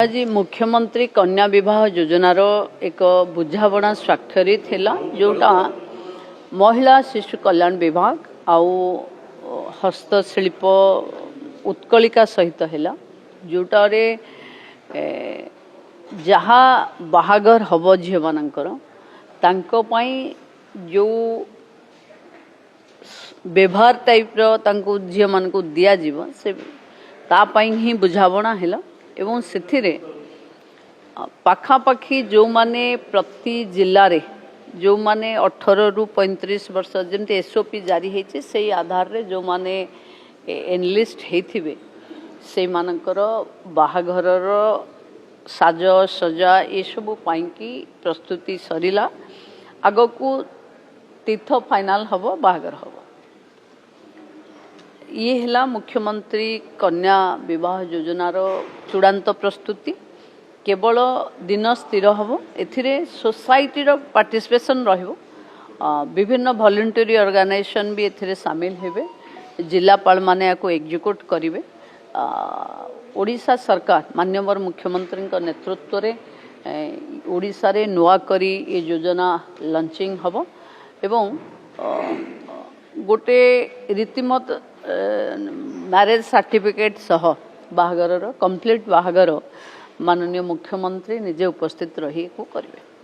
आज मुख्यमंत्री कन्या विवाह योजनार एक बुझावणा स्वाक्षरित है जोटा महिला शिशु कल्याण विभाग आउ हस्तशिल्प उत्कलिका सहित है जोटार जहाँ बाहागर हम झील मानकर जो व्यवहार टाइप झील मान को दिज्व से तापाई ही बुझावणा है एवं से पाखापाखी जो माने प्रति जिले में जो माने 18 रु 35 वर्ष जमती एसओपी जारी होती से आधार रे जो माने एनलिस्ट होते से मानकर बाहाघर साज सजा ये सब पाई प्रस्तुति सरीला आग को तीर्थ फाइनाल हम बाहाघर हम ये है मुख्यमंत्री कन्या विवाह योजनार चूड़ांत प्रस्तुति केवल दिन स्थिर हम एथिरे सोसाइटी पार्टिसिपेशन रहिबो विभिन्न वॉलंटरी ऑर्गेनाइजेशन भी एथिरे शामिल हेबे जिलापाल माने याको एग्जीक्यूट करिवे ओडिशा सरकार माननीय मुख्यमंत्री नेतृत्व रे ओडिशा रे नुआ करी ये योजना लॉन्चिंग हबो एवं गोटे रीतिमत मैरेज सर्टिफिकेट सह बाहागर कंप्लीट बाहागर माननीय मुख्यमंत्री निजे उपस्थित रही को करेंगे।